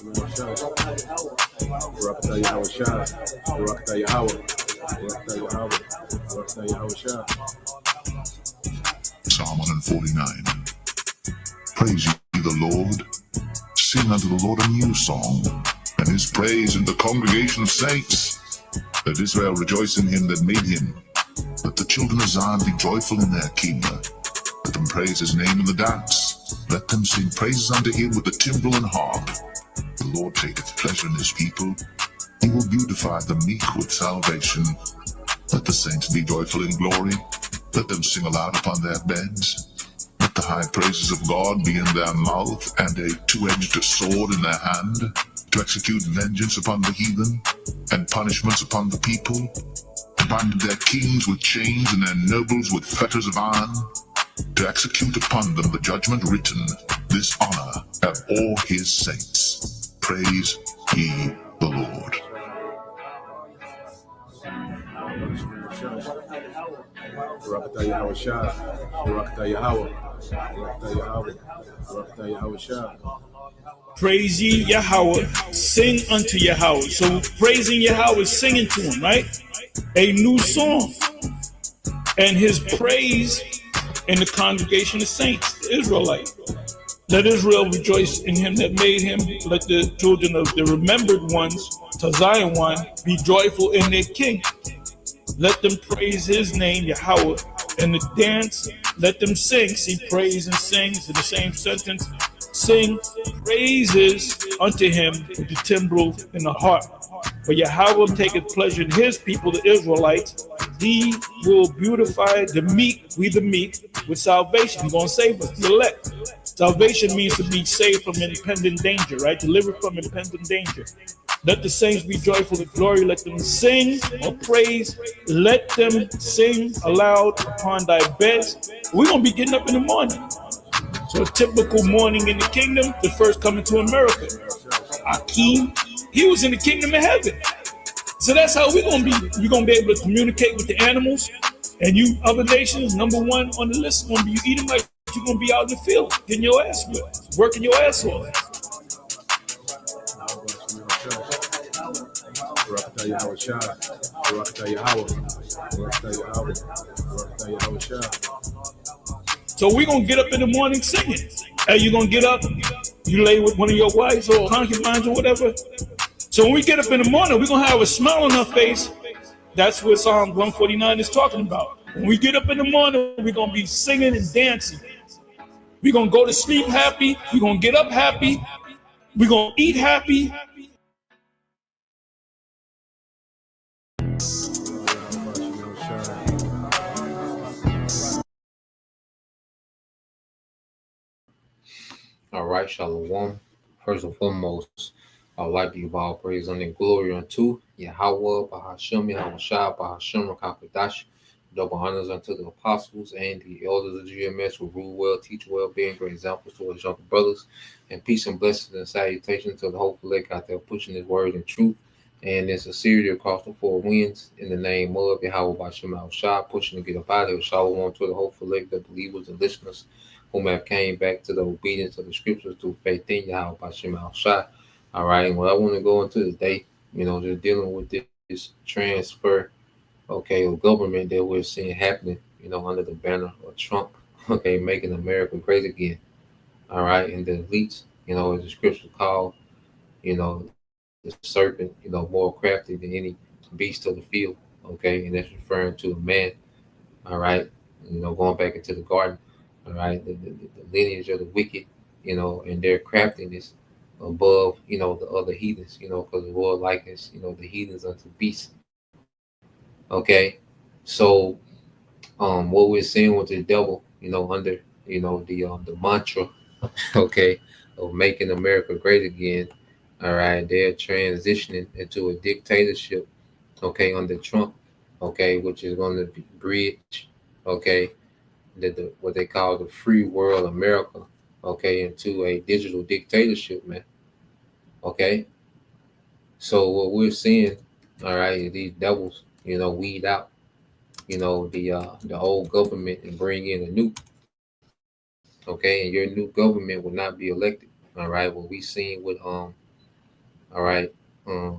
Barakatah Yahweh Shah. Barakatah Yahweh. Barakatah Yahweh. Barakatah Yahweh Shah. Psalm 149. Praise ye the Lord. Sing unto the Lord a new song, and his praise in the congregation of saints. Let Israel rejoice in him that made him. Let the children of Zion be joyful in their king. Let them praise his name in the dance. Let them sing praises unto him with the timbrel and harp. The Lord taketh pleasure in his people. He will beautify the meek with salvation. Let the saints be joyful in glory. Let them sing aloud upon their beds. Let the high praises of God be in their mouth, and a two-edged sword in their hand, to execute vengeance upon the heathen, and punishments upon the people, to bind their kings with chains and their nobles with fetters of iron, to execute upon them the judgment written. This honor have all his saints. Praise ye the Lord. Barakatah Yahweh Shah. Barakatah Yahweh. Barakatah Yahweh. Barakatah Yahweh Shah. Praise ye Yahweh, sing unto Yahweh. So praising Yahweh, singing to him, right? A new song. And his praise in the congregation of saints, the Israelites. Let Israel rejoice in him that made him. Let the children of the remembered ones, to Zion one, be joyful in their king. Let them praise his name, Yahweh, and the dance. Let them sing. See, praise and sings in the same sentence. Sing praises unto him with the timbrel and the harp. For Yahweh taketh pleasure in his people, the Israelites. He will beautify the meek, we the meek, with salvation. He's going to save us, the elect. Salvation means to be saved from impending danger, right? Delivered from impending danger. Let the saints be joyful in glory. Let them sing or praise. Let them sing aloud upon thy beds. We're going to be getting up in the morning. So a typical morning in the kingdom, the first coming to America. Akeem, he was in the kingdom of heaven. So that's how we're going to be. We're going to be able to communicate with the animals. And you other nations, number one on the list is going to be you Edomites. You're going to be out in the field, getting your ass whipped, working your ass off. Barakatah Yahweh Shah. Barakatah Yahweh. Barakatah Yahweh. Barakatah Yahweh Shah. So we're going to get up in the morning singing. Hey, you're going to get up, you lay with one of your wives or concubines or whatever. So when we get up in the morning, we're going to have a smile on our face. That's what Psalm 149 is talking about. When we get up in the morning, we're going to be singing and dancing. We're going to go to sleep happy. We're going to get up happy. We're going to eat happy. All right, Shalom. First and foremost, I would like to give all praise and glory unto Yahweh, Bahashem, Yahweh Shah, Bahashem, Rakakadash. Double honors unto the apostles and the elders of GMS who rule well, teach well, being great examples to his younger brothers. And peace and blessings and salutations to the hopeful lake out there pushing his word in truth and in sincerity across the four winds. In the name of Yahweh, Bahashem, Yahweh Shah, pushing to get up out of here. Shalom to the hopeful lake, the believers and listeners whom have came back to the obedience of the scriptures through faith in Yahweh, Bahashem, Yahweh Shah. All right, and what I want to go into today, just dealing with this transfer, of government that we're seeing happening, under the banner of Trump, making America great again. All right, and the elites, as the scripture called, the serpent, more crafty than any beast of the field, and that's referring to a man. All right, going back into the garden. All right, the lineage of the wicked, and their craftiness above, the other heathens, because the Lord likens, the heathens unto beasts. Okay, so what we're seeing with the devil, under, the mantra, of making America great again. All right, they're transitioning into a dictatorship, under Trump, which is going to bridge, what they call the free world America, into a digital dictatorship, man. Okay, so what we're seeing, all right, is these devils, weed out, the old government and bring in a new, and your new government will not be elected. All right, what we seen with All right. Let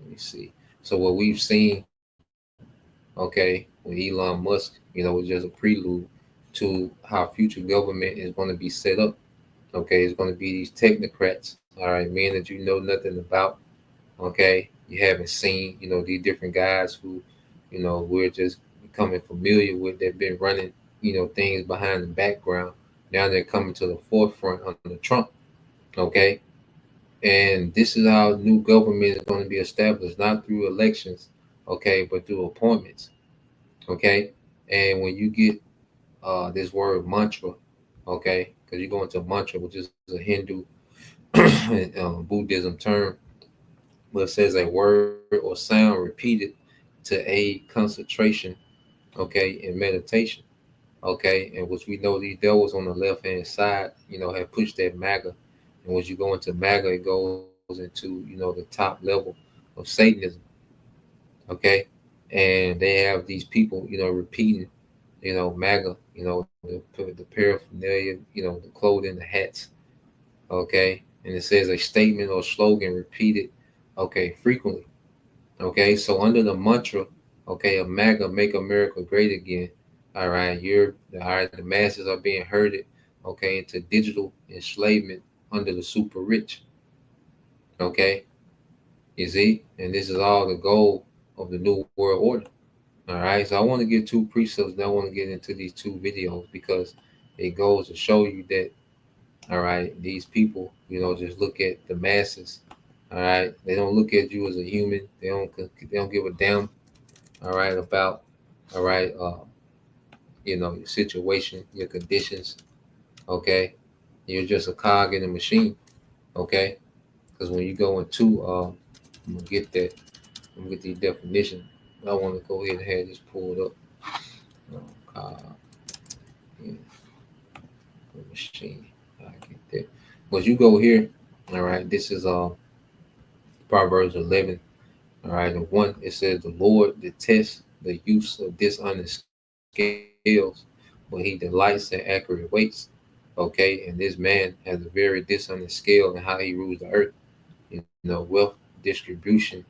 me see. So what we've seen, okay, with Elon Musk, is just a prelude to how future government is going to be set up. Okay, it's going to be these technocrats, all right, men that you know nothing about. Okay, you haven't seen, these different guys who, we're just becoming familiar with. They've been running, things behind the background. Now they're coming to the forefront under Trump. Okay, and this is how new government is going to be established, not through elections, okay, but through appointments. Okay, and when you get this word mantra, okay, because you go into mantra, which is a Hindu Buddhism term, but it says a word or sound repeated to aid concentration, okay, and meditation, okay, and which we know these devils on the left hand side, have pushed that MAGA, and once you go into MAGA, it goes into the top level of Satanism, okay, and they have these people, repeating, MAGA, the paraphernalia, the clothing, the hats, okay, and it says a statement or slogan repeated, okay, frequently. Okay, so under the mantra, okay, of MAGA, make America great again. All right, the masses are being herded, okay, into digital enslavement under the super rich. Okay, you see, and this is all the goal of the new world order. All right, so I want to get two precepts. Then I want to get into these two videos because it goes to show you that, all right, these people, just look at the masses. All right, they don't look at you as a human. They don't give a damn. All right, about, all right, your situation, your conditions. Okay, you're just a cog in a machine. Okay, because when you go into, I'm gonna get that. I'm gonna get the definition. I want to go ahead and have this pulled up. Cog in a machine. I get that. But you go here. All right, this is Proverbs 11. All right, and 1, it says, the Lord detests the use of dishonest scales, but he delights in accurate weights. Okay, and this man has a very dishonest scale in how he rules the earth. Wealth distribution,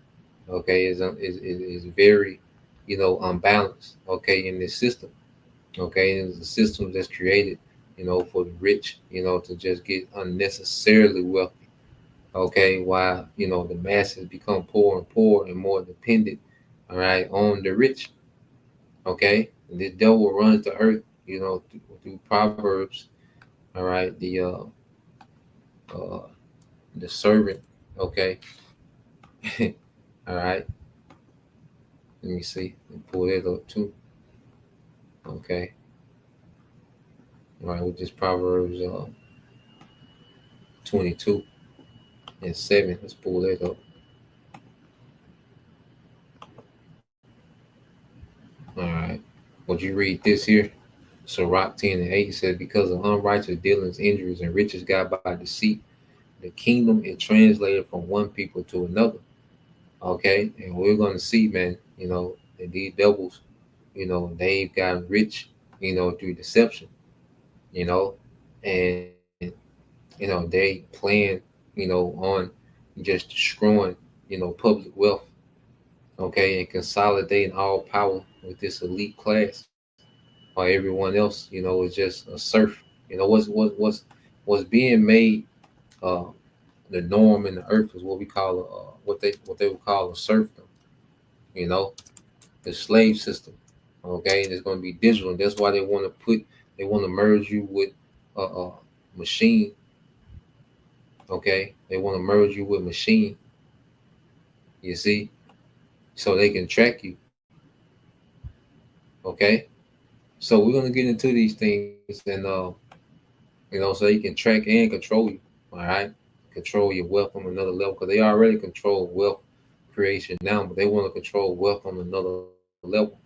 okay, is very, unbalanced, okay, in this system. Okay, and it's a system that's created, for the rich, to just get unnecessarily wealthy. Okay, while the masses become poor and more dependent, all right, on the rich. Okay, and the devil runs the earth, through Proverbs. All right, uh the servant. Okay, all right. Let me see. Let me pull that up too. Okay, all right. With this Proverbs 22:7. Let's pull that up. All right. Would you read this here? Sirach 10:8 says, because of unrighteous dealings, injuries, and riches got by deceit, the kingdom is translated from one people to another. Okay, and we're going to see, man, that these devils, they've gotten rich, through deception, and they plan, on just destroying, public wealth, okay, and consolidating all power with this elite class, while everyone else, is just a serf. What's being made the norm in the earth is what we call what they would call a serfdom. The slave system. Okay, and it's going to be digital. And that's why they want to merge you with a machine. Okay, they want to merge you with machine. You see, so they can track you. Okay, so we're going to get into these things, and so they can track and control you. All right, control your wealth on another level, because they already control wealth creation now, but they want to control wealth on another level.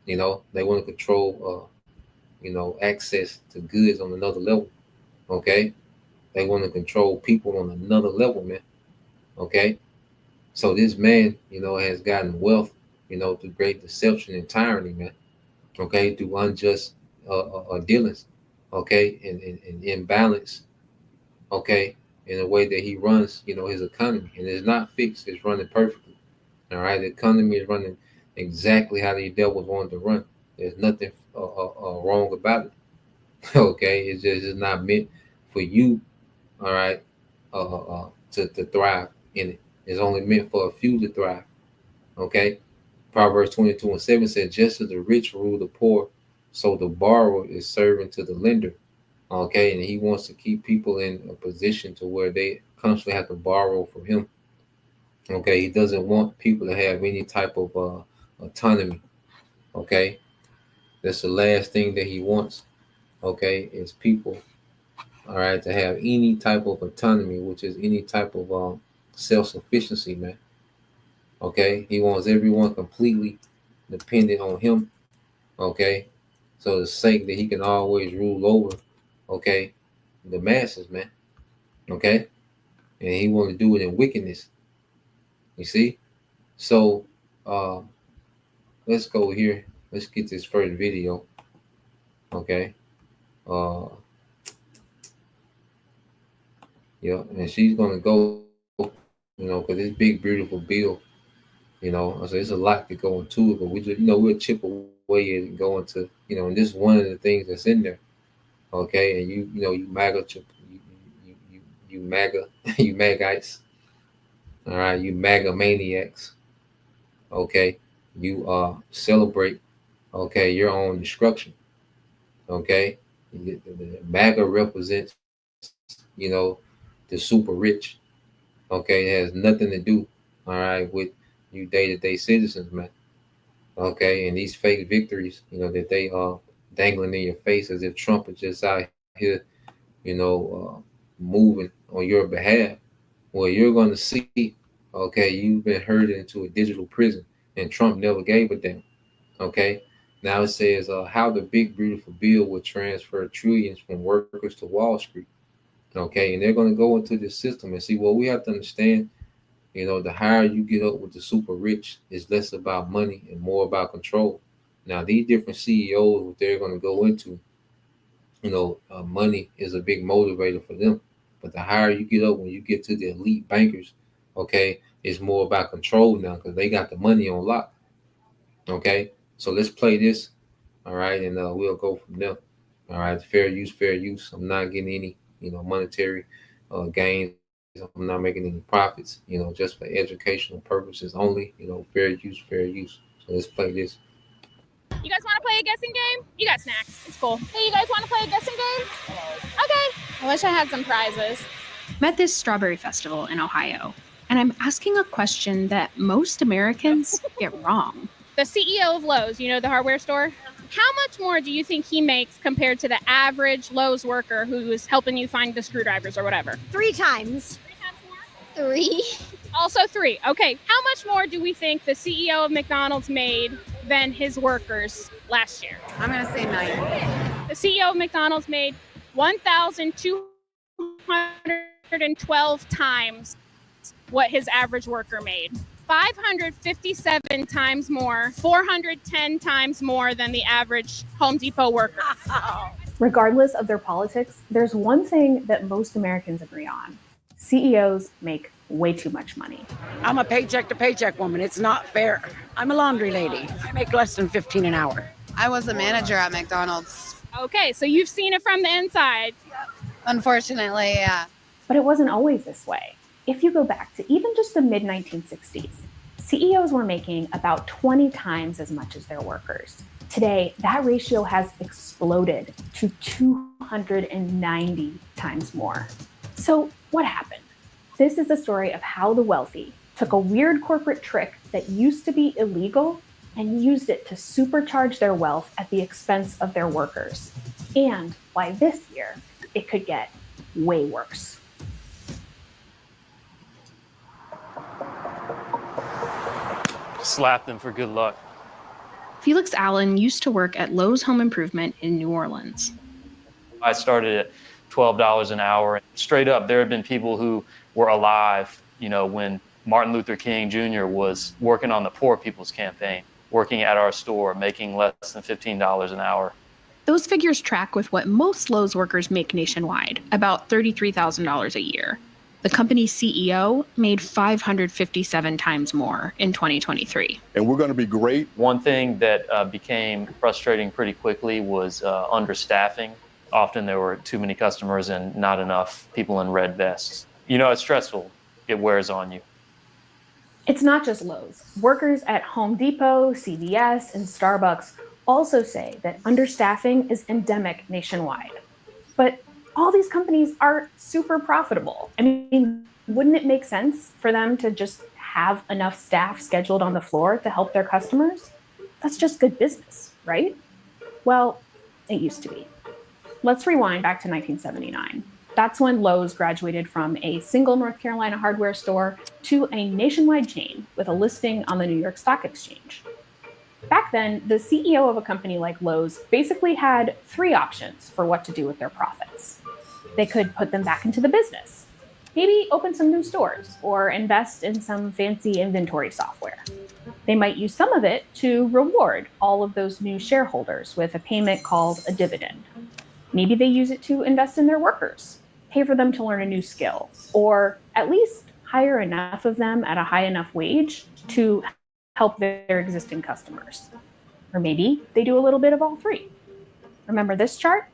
They want to control access to goods on another level. Okay, they want to control people on another level, man. Okay, so this man, has gotten wealth, through great deception and tyranny, man. Okay, through unjust dealings, okay, and imbalance, okay, in the way that he runs, his economy. And it's not fixed. It's running perfectly. All right. The economy is running exactly how the devil wanted to run. There's nothing wrong about it. Okay. It's just not meant for you. All right. To thrive in it. It's only meant for a few to thrive. Okay. Proverbs 22:7 says, just as the rich rule the poor, so the borrower is serving to the lender. Okay. And he wants to keep people in a position to where they constantly have to borrow from him. Okay. He doesn't want people to have any type of autonomy. Okay. That's the last thing that he wants. Okay. Is people, all right, to have any type of autonomy, which is any type of self-sufficiency, man. Okay. He wants everyone completely dependent on him. Okay. So the sake that he can always rule over, okay, the masses, man. Okay. And he want to do it in wickedness. You see? So let's go here. Let's get this first video. Okay. Yeah, and she's gonna go, because this big beautiful bill, so there's a lot to go into it, but we just, we'll chip away and go into, and this is one of the things that's in there. Okay, and you MAGA, you MAGA, you MAGites, all right, you MAGA maniacs. Okay, you celebrate, okay, your own destruction. Okay, the MAGA represents, the super rich. Okay, it has nothing to do, all right, with you day-to-day citizens, man. Okay, and these fake victories, that they are dangling in your face as if Trump is just out here, moving on your behalf. Well, you're going to see, okay, you've been herded into a digital prison, and Trump never gave a damn. Okay, now it says how the big beautiful bill would transfer trillions from workers to Wall Street. Okay, and they're going to go into this system and see, well, we have to understand, the higher you get up with the super rich, it's less about money and more about control. Now, these different CEOs, what they're going to go into, money is a big motivator for them. But the higher you get up, when you get to the elite bankers, okay, it's more about control now because they got the money on lock. Okay, so let's play this. All right, and we'll go from there. All right, fair use. I'm not getting any, monetary gains. I'm not making any profits, just for educational purposes only, fair use. So let's play this. You guys want to play a guessing game? You got snacks. It's cool. Hey, you guys want to play a guessing game? Okay. I wish I had some prizes. I'm at this strawberry festival in Ohio, and I'm asking a question that most Americans get wrong. The CEO of Lowe's, the hardware store, how much more do you think he makes compared to the average Lowe's worker who is helping you find the screwdrivers or whatever? 3 times. 3 times more? 3. Also 3. Okay. How much more do we think the CEO of McDonald's made than his workers last year? I'm going to say 9. The CEO of McDonald's made 1,212 times what his average worker made. 557 times more, 410 times more than the average Home Depot worker. Regardless of their politics, there's one thing that most Americans agree on. CEOs make way too much money. I'm a paycheck to paycheck woman. It's not fair. I'm a laundry lady. I make less than $15 an hour. I was a manager at McDonald's. Okay, so you've seen it from the inside. Unfortunately, yeah. But it wasn't always this way. If you go back to even just the mid-1960s, CEOs were making about 20 times as much as their workers. Today, that ratio has exploded to 290 times more. So what happened? This is the story of how the wealthy took a weird corporate trick that used to be illegal and used it to supercharge their wealth at the expense of their workers. And why this year, it could get way worse. Slap them for good luck. Felix Allen used to work at Lowe's Home Improvement in New Orleans. I started at $12 an hour. Straight up, there have been people who were alive, when Martin Luther King Jr. was working on the Poor People's Campaign, working at our store, making less than $15 an hour. Those figures track with what most Lowe's workers make nationwide, about $33,000 a year. The company's CEO made 557 times more in 2023. And we're going to be great. One thing that became frustrating pretty quickly was understaffing. Often there were too many customers and not enough people in red vests. You know, it's stressful. It wears on you. It's not just Lowe's. Workers at Home Depot, CVS, and Starbucks also say that understaffing is endemic nationwide. But all these companies are super profitable. I mean, wouldn't it make sense for them to just have enough staff scheduled on the floor to help their customers? That's just good business, right? Well, it used to be. Let's rewind back to 1979. That's when Lowe's graduated from a single North Carolina hardware store to a nationwide chain with a listing on the New York Stock Exchange. Back then, the CEO of a company like Lowe's basically had three options for what to do with their profits. They could put them back into the business, maybe open some new stores, or invest in some fancy inventory software. They might use some of it to reward all of those new shareholders with a payment called a dividend. Maybe they use it to invest in their workers, pay for them to learn a new skill, or at least hire enough of them at a high enough wage to help their existing customers. Or maybe they do a little bit of all three. Remember this chart?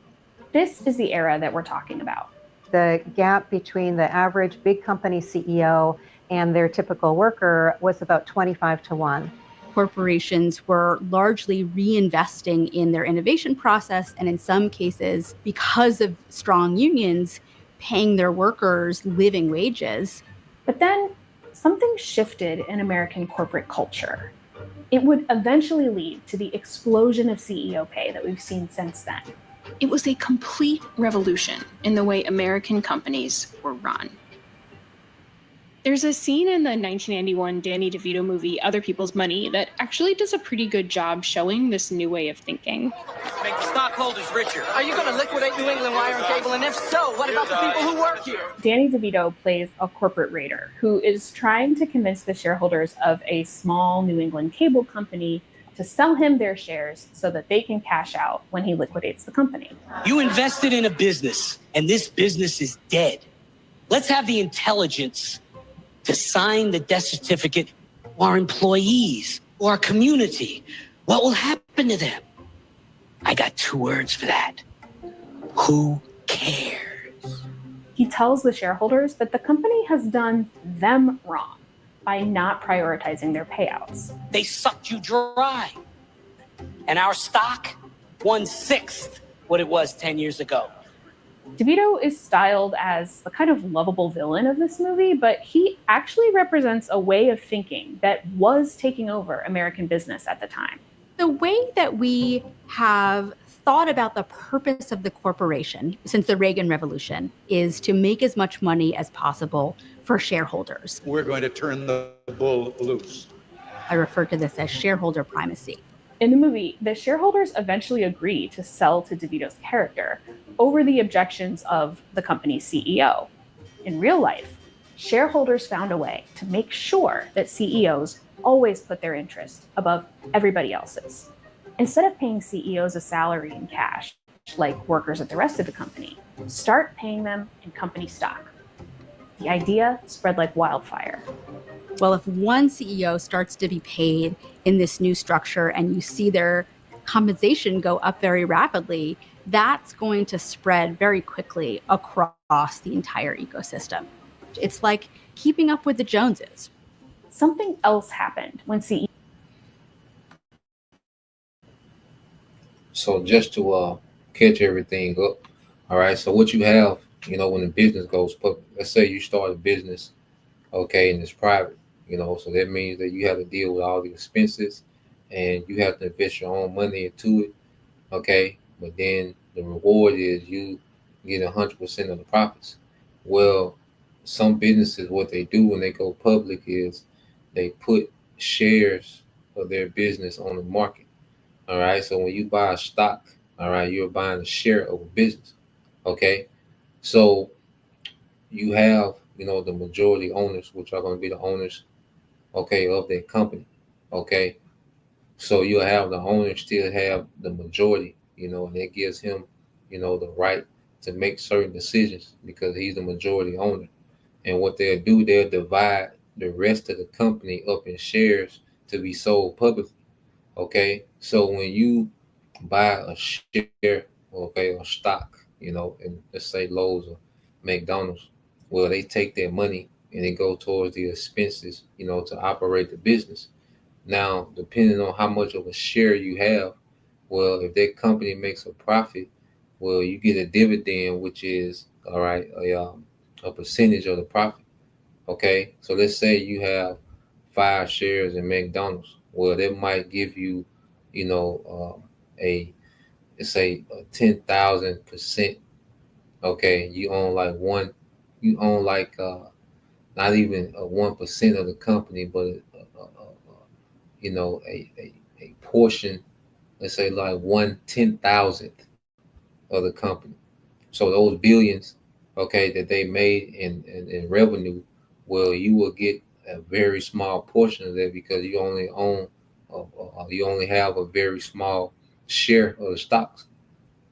This is the era that we're talking about. The gap between the average big company CEO and their typical worker was about 25-1. Corporations were largely reinvesting in their innovation process, and in some cases, because of strong unions, paying their workers living wages. But then something shifted in American corporate culture. It would eventually lead to the explosion of CEO pay that we've seen since then. It was a complete revolution in the way American companies were run. There's a scene in the 1991 Danny DeVito movie, Other People's Money, that actually does a pretty good job showing this new way of thinking. Make the stockholders richer. Are you going to liquidate New England Wire and Cable? And if so, what about the people who work here? Danny DeVito plays a corporate raider who is trying to convince the shareholders of a small New England cable company to sell him their shares so that they can cash out when he liquidates the company. You invested in a business, and this business is dead. Let's have the intelligence to sign the death certificate to our employees or our community. What will happen to them? I got two words for that. Who cares? He tells the shareholders that the company has done them wrong by not prioritizing their payouts. They sucked you dry. And our stock, 1/6 what it was 10 years ago. DeVito is styled as the kind of lovable villain of this movie, but he actually represents a way of thinking that was taking over American business at the time. The way that we have thought about the purpose of the corporation since the Reagan Revolution is to make as much money as possible for shareholders. We're going to turn the bull loose. I refer to this as shareholder primacy. In the movie, the shareholders eventually agree to sell to DeVito's character over the objections of the company's CEO. In real life, shareholders found a way to make sure that CEOs always put their interest above everybody else's. Instead of paying CEOs a salary in cash, like workers at the rest of the company, start paying them in company stock. The idea spread like wildfire. Well, if one CEO starts to be paid in this new structure and you see their compensation go up very rapidly, that's going to spread very quickly across the entire ecosystem. It's like keeping up with the Joneses. Something else happened when CEO. So just to catch everything up, all right, so what you have, when the business goes public, let's say you start a business, okay, and it's private, so that means that you have to deal with all the expenses and you have to invest your own money into it, okay, but then the reward is you get 100% of the profits. Well, some businesses, what they do when they go public is they put shares of their business on the market. All right. So when you buy a stock, all right, you're buying a share of a business. Okay. So you have, the majority owners, which are going to be the owners, okay, of that company. Okay. So you'll have the owner still have the majority, and it gives him, the right to make certain decisions because he's the majority owner. And what they'll do, they'll divide the rest of the company up in shares to be sold publicly. Okay, so when you buy a share, okay, or stock, in let's say Lowe's or McDonald's, well, they take their money and it go towards the expenses, to operate the business. Now, depending on how much of a share you have, well, if that company makes a profit, well, you get a dividend, which is all right, a percentage of the profit. Okay, so let's say you have 5 shares in McDonald's. Well, that might give you, a let's say 10,000%. Okay, you own like not even 1% of the company, but a portion, let's say like 1/10,000th of the company. So those billions, okay, that they made in revenue, well, you will get a very small portion of that because you only you only have a very small share of the stocks.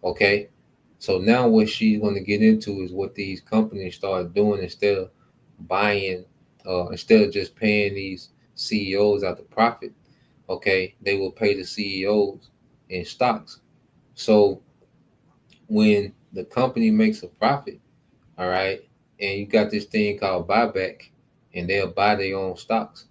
Okay, so now what she's going to get into is what these companies start doing instead of buying, instead of just paying these CEOs out the profit. Okay, they will pay the CEOs in stocks. So when the company makes a profit, all right, and you got this thing called buyback, and they'll buy their own stocks.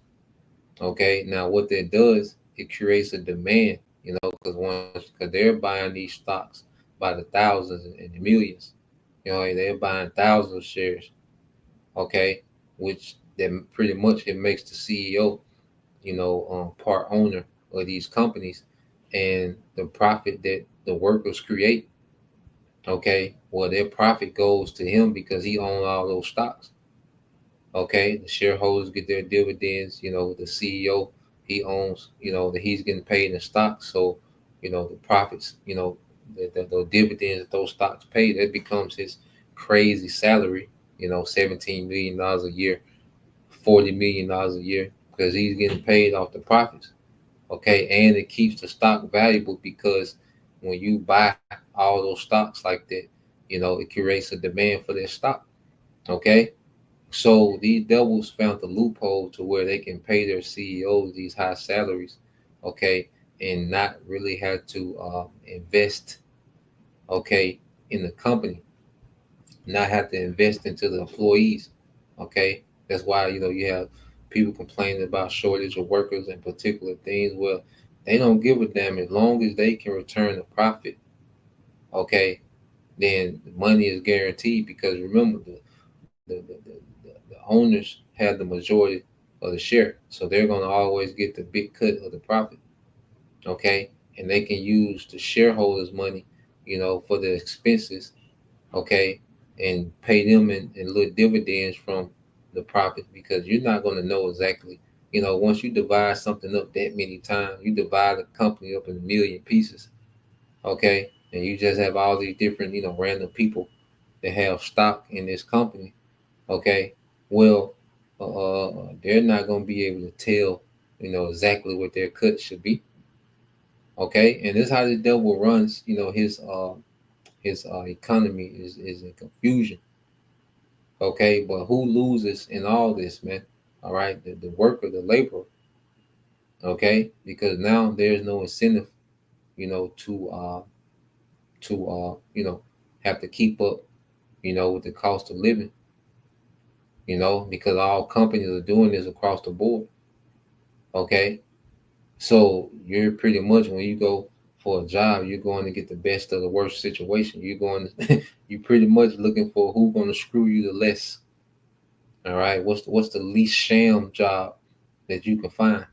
Okay, now what that does, it creates a demand, because they're buying these stocks by the thousands and the millions. They're buying thousands of shares. Okay, which then pretty much it makes the CEO, part owner of these companies, and the profit that the workers create. Okay, well, their profit goes to him because he owns all those stocks. Okay, the shareholders get their dividends. The CEO, he owns, that he's getting paid in stocks. So, the profits, the dividends that those stocks pay, that becomes his crazy salary. $17 million a year, $40 million a year, because he's getting paid off the profits. Okay, and it keeps the stock valuable because when you buy all those stocks like that, it creates a demand for their stock. Okay, so these devils found the loophole to where they can pay their CEOs these high salaries, okay, and not really have to invest, okay, in the company, not have to invest into the employees. Okay, that's why you have people complaining about shortage of workers and particular things. Well, they don't give a damn as long as they can return a profit. Okay, then the money is guaranteed because remember the owners have the majority of the share, so they're going to always get the big cut of the profit. Okay, and they can use the shareholders' money, for the expenses. Okay, and pay them in little dividends from the profit because you're not going to know exactly. Once you divide something up that many times, you divide the company up in a million pieces. Okay, and you just have all these different, random people that have stock in this company. Okay, well, they're not going to be able to tell, exactly what their cut should be. Okay, and this is how the devil runs. His economy is in confusion. Okay, but who loses in all this, man? All right, the worker, the laborer. Okay, because now there's no incentive, to have to keep up, with the cost of living. Because all companies are doing this across the board. Okay, so you're pretty much, when you go for a job, you're going to get the best of the worst situation. You're pretty much looking for who's going to screw you the less. All right, what's the least sham job that you can find?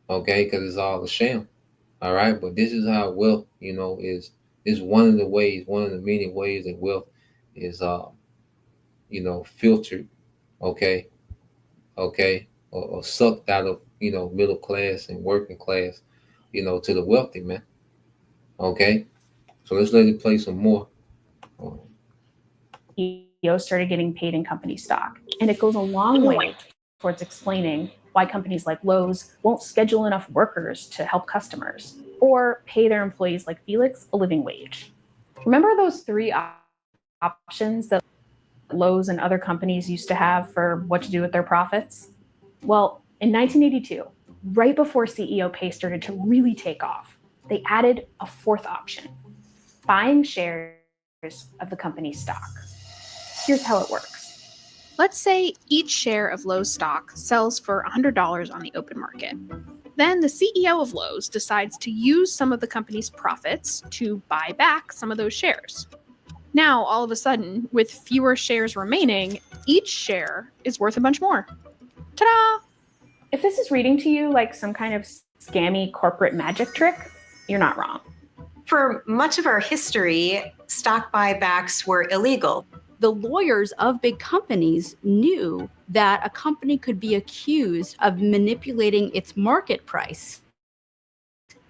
Okay, because it's all a sham. All right, but this is how wealth, is one of the ways, one of the many ways that wealth is, filtered. Okay, or sucked out of middle class and working class, to the wealthy, man. Okay, so let's let it play some more. CEOs started getting paid in company stock, and it goes a long way towards explaining why companies like Lowe's won't schedule enough workers to help customers or pay their employees like Felix a living wage. Remember those 3 options that Lowe's and other companies used to have for what to do with their profits? Well, in 1982, right before CEO pay started to really take off, they added a fourth option: buying shares of the company's stock. Here's how it works. Let's say each share of Lowe's stock sells for $100 on the open market. Then the CEO of Lowe's decides to use some of the company's profits to buy back some of those shares. Now, all of a sudden, with fewer shares remaining, each share is worth a bunch more. Ta-da! If this is reading to you like some kind of scammy corporate magic trick, you're not wrong. For much of our history, stock buybacks were illegal. The lawyers of big companies knew that a company could be accused of manipulating its market price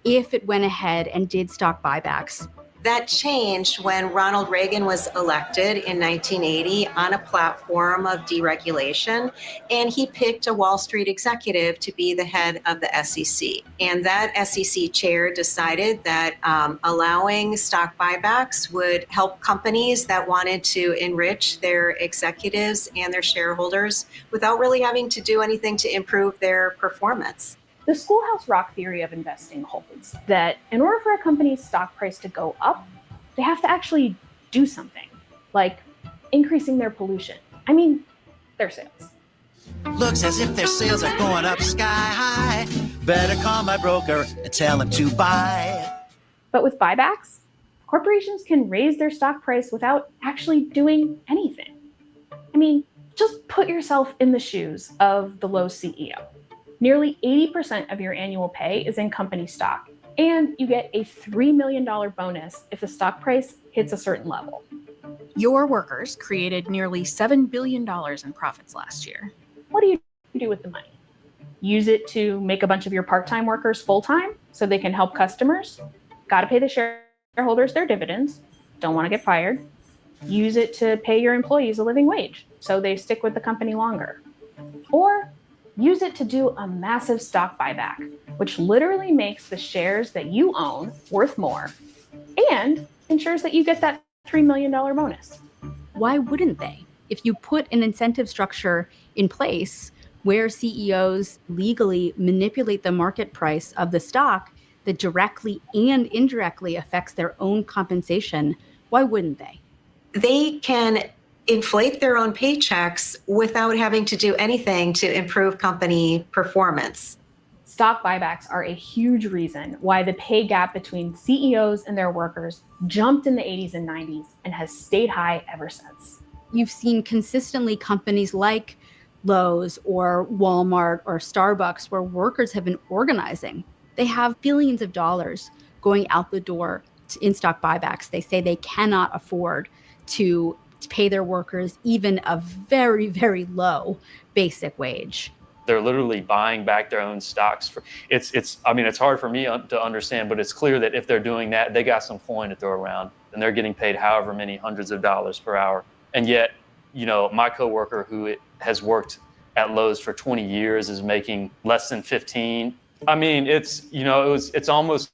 if it went ahead and did stock buybacks. That changed when Ronald Reagan was elected in 1980 on a platform of deregulation, and he picked a Wall Street executive to be the head of the SEC. And that SEC chair decided that allowing stock buybacks would help companies that wanted to enrich their executives and their shareholders without really having to do anything to improve their performance. The Schoolhouse Rock theory of investing holds that in order for a company's stock price to go up, they have to actually do something, like increasing their pollution. I mean, their sales. Looks as if their sales are going up sky high. Better call my broker and tell him to buy. But with buybacks, corporations can raise their stock price without actually doing anything. I mean, just put yourself in the shoes of the Lowe's CEO. Nearly 80% of your annual pay is in company stock, and you get a $3 million bonus if the stock price hits a certain level. Your workers created nearly $7 billion in profits last year. What do you do with the money? Use it to make a bunch of your part-time workers full-time so they can help customers? Got to pay the shareholders their dividends. Don't want to get fired. Use it to pay your employees a living wage so they stick with the company longer. Or use it to do a massive stock buyback, which literally makes the shares that you own worth more and ensures that you get that $3 million bonus. Why wouldn't they? If you put an incentive structure in place where CEOs legally manipulate the market price of the stock that directly and indirectly affects their own compensation, why wouldn't they? They can inflate their own paychecks without having to do anything to improve company performance. Stock buybacks are a huge reason why the pay gap between CEOs and their workers jumped in the 80s and 90s and has stayed high ever since. You've seen consistently companies like Lowe's or Walmart or Starbucks where workers have been organizing. They have billions of dollars going out the door in stock buybacks. They say they cannot afford to pay their workers even a very, very low basic wage. They're literally buying back their own stocks. It's hard for me to understand, but it's clear that if they're doing that, they got some coin to throw around and they're getting paid however many hundreds of dollars per hour. And yet, my coworker who has worked at Lowe's for 20 years is making less than 15. I mean, it's almost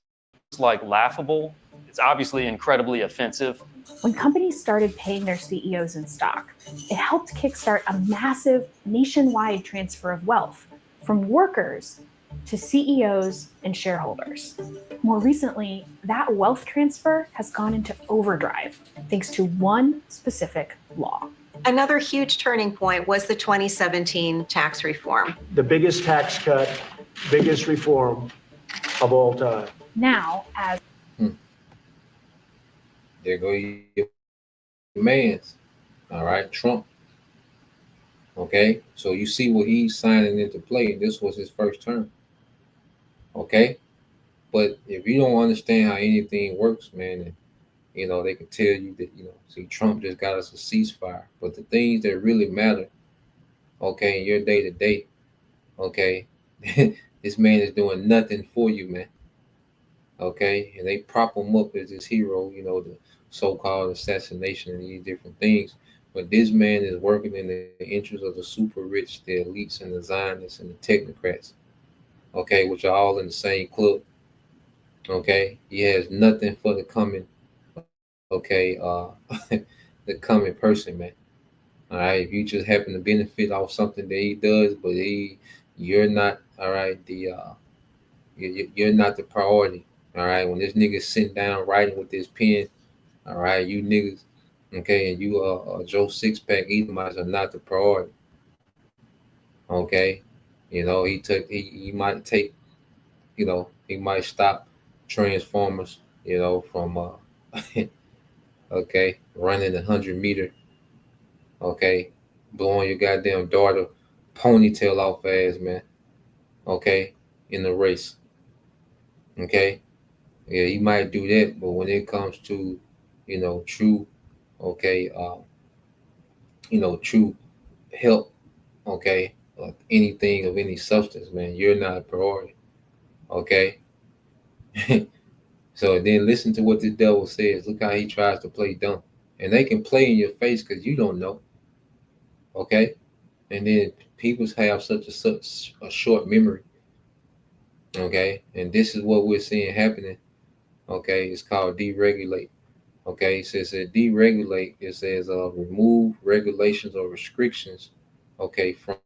like laughable. It's obviously incredibly offensive. When companies started paying their CEOs in stock, it helped kickstart a massive nationwide transfer of wealth from workers to CEOs and shareholders. More recently, that wealth transfer has gone into overdrive thanks to one specific law. Another huge turning point was the 2017 tax reform. The biggest tax cut, biggest reform of all time. Now, as There go your mans. All right, Trump. Okay, so you see what he's signing into play. This was his first term. Okay, but if you don't understand how anything works, man, and they can tell you that see, Trump just got us a ceasefire. But the things that really matter, okay, in your day to day, okay, this man is doing nothing for you, man. Okay, and they prop him up as this hero, the so-called assassination and these different things. But this man is working in the interest of the super rich, the elites and the Zionists and the technocrats, okay, which are all in the same club. Okay, he has nothing for the coming, okay, the coming person, man. All right, if you just happen to benefit off something that he does, but you're not, all right, you're not the priority. All right, when this nigga sitting down writing with this pen, all right, you niggas, okay, and you Joe Sixpack Edomites are not the priority. Okay, you know, he might take, you know, he might stop Transformers, you know, from okay, running 100-meter, okay, blowing your goddamn daughter ponytail off ass, man, okay, in the race. Okay, yeah, he might do that, but when it comes to, you know, true, okay, you know, true help, okay, anything of any substance, man, you're not a priority. Okay. So then listen to what the devil says. Look how he tries to play dumb. And they can play in your face because you don't know. Okay. And then people have such a short memory. Okay. And this is what we're seeing happening. Okay. It's called deregulate. Okay. It says that deregulate, it says remove regulations or restrictions. Okay. From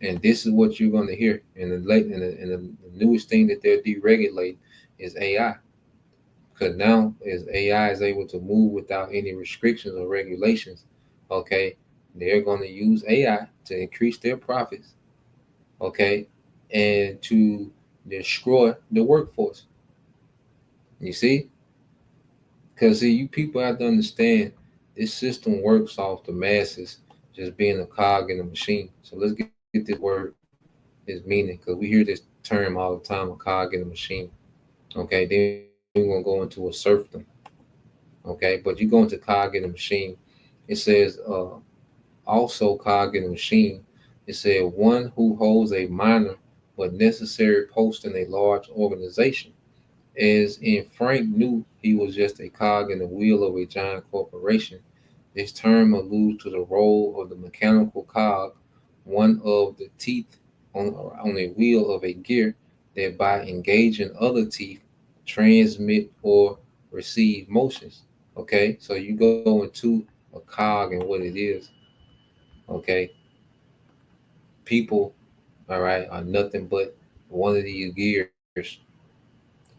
and this is what you're going to hear. And the newest thing that they're deregulating is AI. Because now as AI is able to move without any restrictions or regulations, okay, they're going to use AI to increase their profits, okay, and to destroy the workforce. You see? Because see, you people have to understand this system works off the masses just being a cog in the machine. So let's get this word, its meaning, because we hear this term all the time, a cog in the machine. Okay, then we're going to go into a serfdom. Okay, but you go into cog in the machine, it says also cog in the machine, it said one who holds a minor but necessary post in a large organization. As in Frank knew he was just a cog in the wheel of a giant corporation. This term alludes to the role of the mechanical cog, one of the teeth on a wheel of a gear that by engaging other teeth transmit or receive motions. Okay, so you go into a cog and what it is. Okay, people, all right, are nothing but one of these gears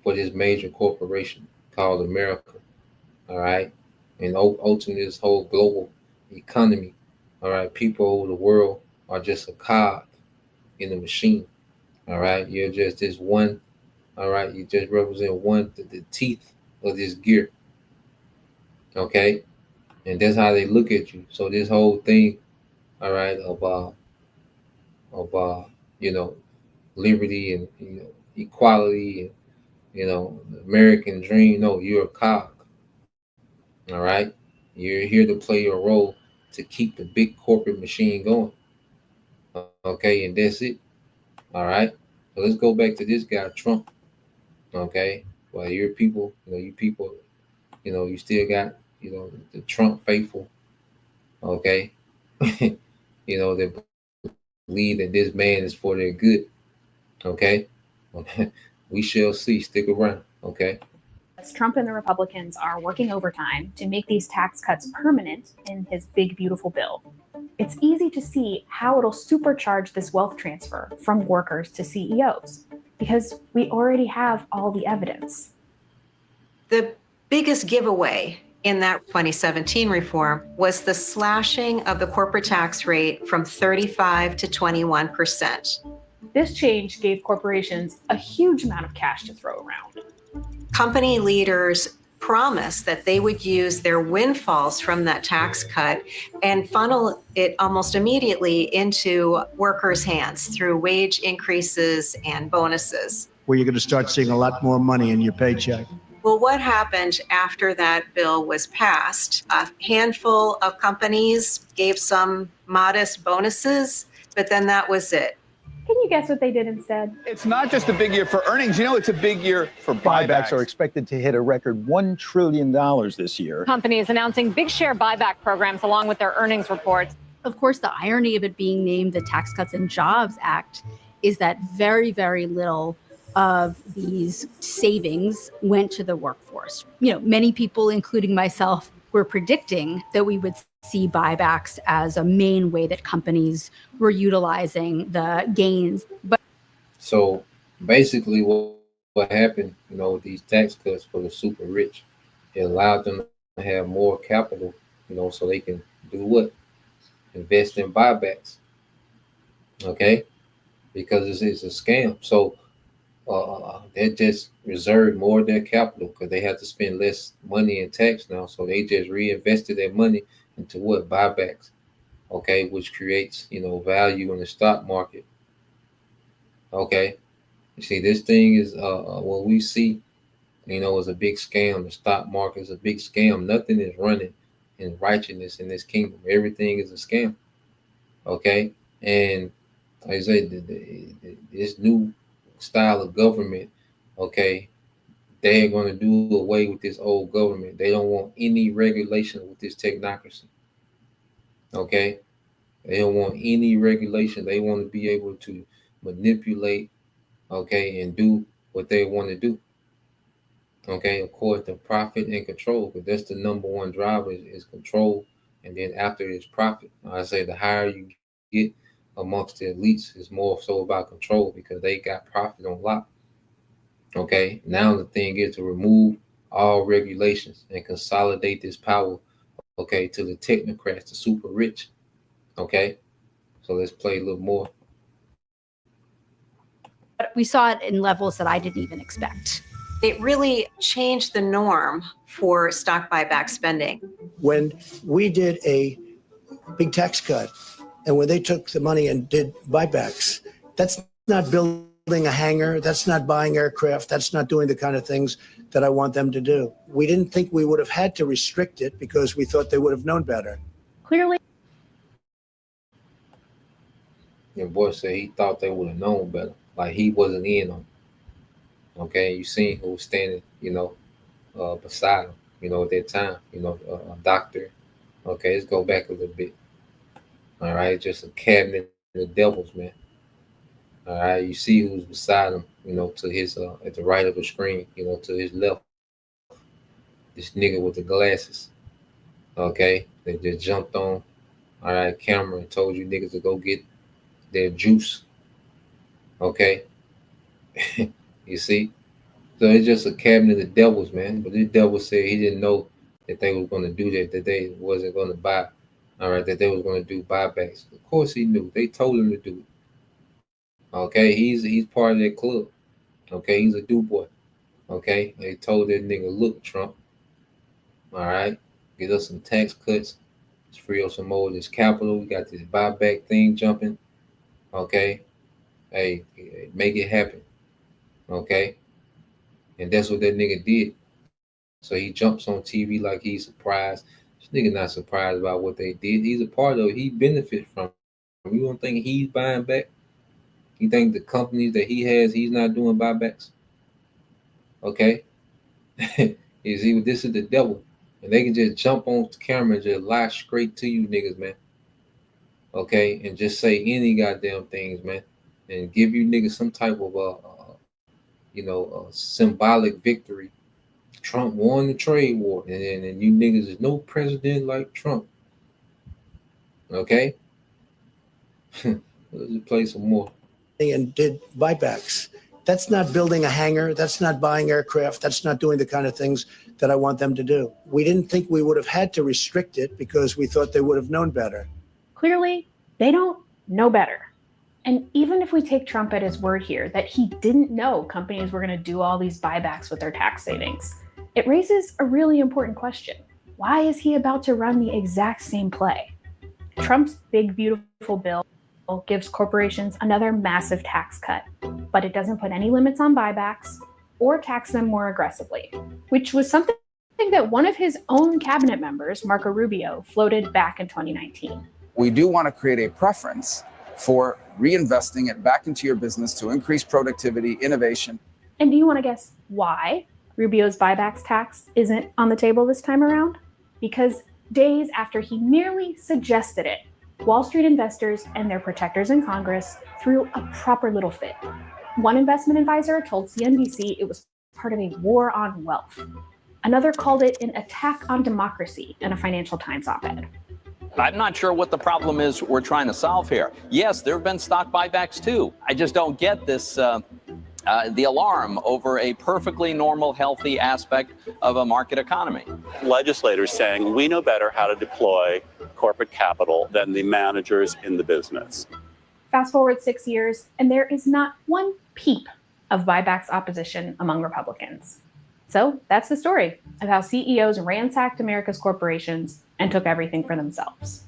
for this major corporation called America. All right, and ultimately this whole global economy. All right, people over the world are just a cog in the machine. All right, you're just this one. All right, you just represent one, the teeth of this gear. Okay, and that's how they look at you. So this whole thing, all right, of you know, liberty and, you know, equality and, you know, the American dream. No, you're a cog. All right, you're here to play your role to keep the big corporate machine going. Okay, and that's it. All right, so let's go back to this guy, Trump. Okay, well, you people, you know, you still got, you know, the Trump faithful. Okay, you know, they believe that this man is for their good. Okay, we shall see. Stick around. Okay. Trump and the Republicans are working overtime to make these tax cuts permanent in his big, beautiful bill. It's easy to see how it'll supercharge this wealth transfer from workers to CEOs, because we already have all the evidence. The biggest giveaway in that 2017 reform was the slashing of the corporate tax rate from 35 to 21%. This change gave corporations a huge amount of cash to throw around. Company leaders promised that they would use their windfalls from that tax cut and funnel it almost immediately into workers' hands through wage increases and bonuses. Where you're going to start seeing a lot more money in your paycheck. Well, what happened after that bill was passed? A handful of companies gave some modest bonuses, but then that was it. Can you guess what they did instead? It's not just a big year for earnings. You know, it's a big year for buybacks. Are expected to hit a record $1 trillion this year. Companies announcing big share buyback programs along with their earnings reports. Of course, the irony of it being named the Tax Cuts and Jobs Act is that very, very little of these savings went to the workforce. You know, many people, including myself, were predicting that we would see buybacks as a main way that companies were utilizing the gains. But So basically, what happened, with these tax cuts for the super rich, it allowed them to have more capital, so they can do what? Invest in buybacks. Okay, because it's a scam. So they just reserved more of their capital because they have to spend less money in tax now. So they just reinvested their money into what? Buybacks. Okay, which creates value in the stock market. Okay, you see, this thing is what we see, is a big scam. The stock market is a big scam. Nothing is running in righteousness in this kingdom. Everything is a scam. Okay, and like I say, this new style of government, okay, they're going to do away with this old government. They don't want any regulation with this technocracy. Okay, they don't want any regulation. They want to be able to manipulate, okay, and do what they want to do. Okay, of course, the profit and control, but that's the number one driver is control, and then after is profit. I say the higher you get amongst the elites, is more so about control because they got profit on lock. Okay, now the thing is to remove all regulations and consolidate this power, okay, to the technocrats, the super rich. Okay, so let's play a little more. But we saw it in levels that I didn't even expect. It really changed the norm for stock buyback spending. When we did a big tax cut and when they took the money and did buybacks, that's not building a hangar, that's not buying aircraft, that's not doing the kind of things that I want them to do. We didn't think we would have had to restrict it because we thought they would have known better. Clearly. Your boy said he thought they would have known better. Like he wasn't in on it. Okay, you seen who was standing, beside him, at that time, a doctor. Okay, let's go back a little bit. All right, just a cabinet of the devils, man. All right, you see who's beside him, to his at the right of the screen, to his left. This nigga with the glasses. Okay, they just jumped on, all right, camera and told you niggas to go get their juice. Okay, you see, so it's just a cabinet of devils, man. But this devil said he didn't know that they were going to do that they wasn't going to buy, all right, that they was going to do buybacks. Of course he knew. They told him to do it. Okay, he's part of that club. Okay, he's a do boy. Okay, they told that nigga, look, Trump, all right, get us some tax cuts. Let's free up some more of this capital. We got this buyback thing jumping. Okay. Hey, make it happen. Okay. And that's what that nigga did. So he jumps on TV like he's surprised. This nigga not surprised about what they did. He's a part of it. He benefits from it. You don't think he's buying back? You think the companies that he has, he's not doing buybacks? Okay. This is the devil. And they can just jump on the camera and just lie straight to you niggas, man. Okay. And just say any goddamn things, man. And give you niggas some type of symbolic victory. Trump won the trade war, and you niggas is no president like Trump. Okay, let's play some more. And did buybacks. That's not building a hangar. That's not buying aircraft. That's not doing the kind of things that I want them to do. We didn't think we would have had to restrict it because we thought they would have known better. Clearly, they don't know better. And even if we take Trump at his word here that he didn't know companies were going to do all these buybacks with their tax savings, it raises a really important question. Why is he about to run the exact same play? Trump's big, beautiful bill gives corporations another massive tax cut, but it doesn't put any limits on buybacks or tax them more aggressively, which was something that one of his own cabinet members, Marco Rubio, floated back in 2019. We do want to create a preference for reinvesting it back into your business to increase productivity, innovation. And do you want to guess why Rubio's buybacks tax isn't on the table this time around? Because days after he merely suggested it, Wall Street investors and their protectors in Congress threw a proper little fit. One investment advisor told CNBC it was part of a war on wealth. Another called it an attack on democracy in a Financial Times op-ed. I'm not sure what the problem is we're trying to solve here. Yes, there have been stock buybacks too. I just don't get this, the alarm over a perfectly normal, healthy aspect of a market economy. Legislators saying we know better how to deploy corporate capital than the managers in the business. Fast forward 6 years, and there is not one peep of buybacks opposition among Republicans. So that's the story of how CEOs ransacked America's corporations and took everything for themselves.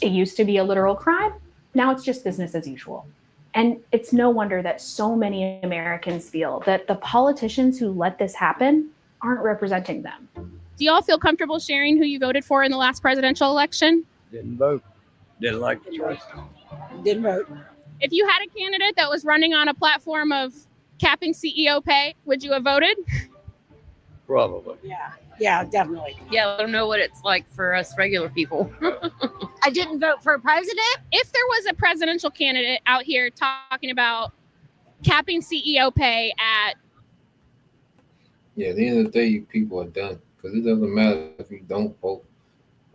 It used to be a literal crime. Now it's just business as usual. And it's no wonder that so many Americans feel that the politicians who let this happen aren't representing them. Do y'all feel comfortable sharing who you voted for in the last presidential election? Didn't vote. Didn't like the choice. Didn't vote. If you had a candidate that was running on a platform of capping CEO pay, would you have voted? Probably. Yeah, definitely. Yeah, I don't know what it's like for us regular people. I didn't vote for a president. If there was a presidential candidate out here talking about capping CEO pay at... Yeah, at the end of the day, you people are done. Because it doesn't matter if you don't vote.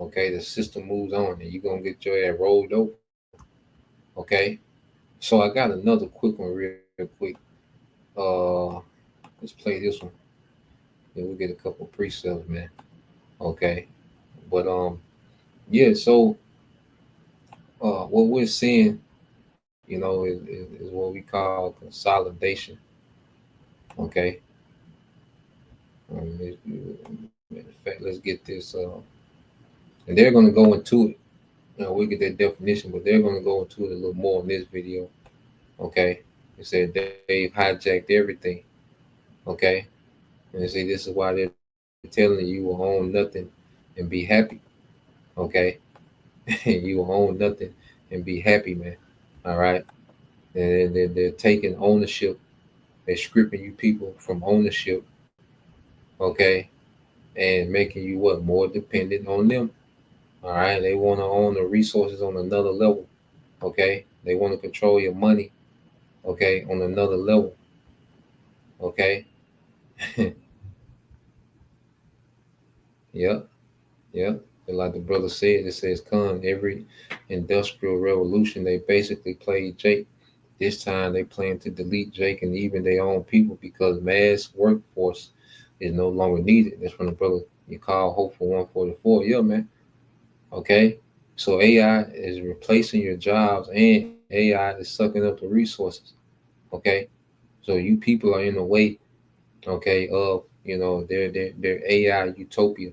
Okay, the system moves on and you're going to get your ass rolled over. Okay? So I got another quick one real quick. Let's play this one. Yeah, we'll get a couple of pre-sales, man. Okay. But yeah, so what we're seeing, you know, is what we call consolidation. Okay. In fact, let's get this and they're going to go into it. You know, we get that definition, but they're going to go into it a little more in this video. Okay. They said they've hijacked everything. Okay. And they say this is why they're telling you will own nothing and be happy. Okay. You will own nothing and be happy, man. All right. And they're taking ownership. They're stripping you people from ownership. Okay. And making you what? More dependent on them. All right. They want to own the resources on another level. Okay. They want to control your money. Okay. On another level. Okay. Yep. But like the brother said, it says, every industrial revolution, they basically played Jake. This time they plan to delete Jake and even their own people because mass workforce is no longer needed. That's from the brother you call Hopeful 144. Yeah, man. Okay. So AI is replacing your jobs and AI is sucking up the resources. Okay. So you people are in the way, okay, of, you know, their AI utopia.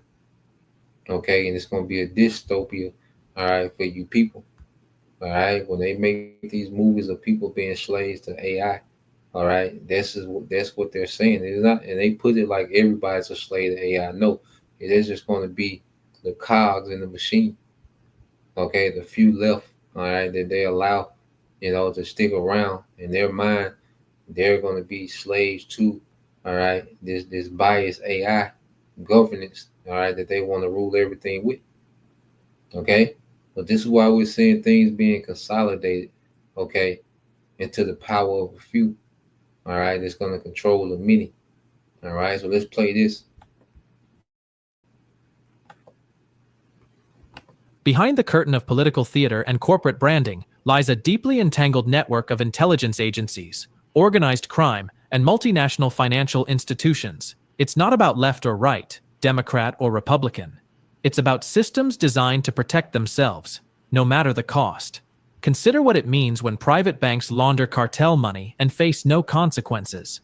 Okay, and it's going to be a dystopia, all right, for you people, all right? When they make these movies of people being slaves to AI, all right, that's what they're saying. It's not, and they put it like everybody's a slave to AI. No, it is just going to be the cogs in the machine, okay, the few left, all right, that they allow, you know, to stick around. In their mind, they're going to be slaves to, all right, this biased AI governance, all right, that they want to rule everything with. Okay. But this is why we're seeing things being consolidated, okay, into the power of a few. All right, it's going to control the many. All right, so let's play this. Behind the curtain of political theater and corporate branding lies a deeply entangled network of intelligence agencies, organized crime, and multinational financial institutions. It's not about left or right, Democrat or Republican. It's about systems designed to protect themselves, no matter the cost. Consider what it means when private banks launder cartel money and face no consequences.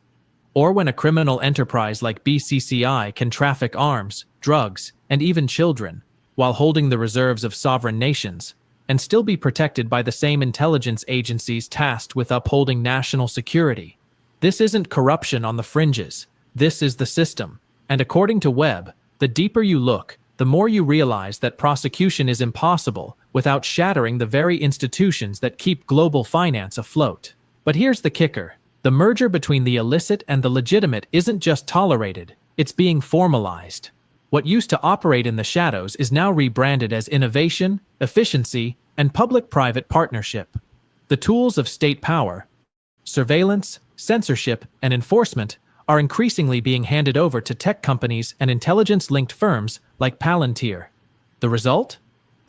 Or when a criminal enterprise like BCCI can traffic arms, drugs, and even children, while holding the reserves of sovereign nations, and still be protected by the same intelligence agencies tasked with upholding national security. This isn't corruption on the fringes. This is the system. And according to Webb, the deeper you look, the more you realize that prosecution is impossible without shattering the very institutions that keep global finance afloat. But here's the kicker. The merger between the illicit and the legitimate isn't just tolerated, it's being formalized. What used to operate in the shadows is now rebranded as innovation, efficiency, and public-private partnership. The tools of state power, surveillance, censorship, and enforcement are increasingly being handed over to tech companies and intelligence-linked firms like Palantir. The result?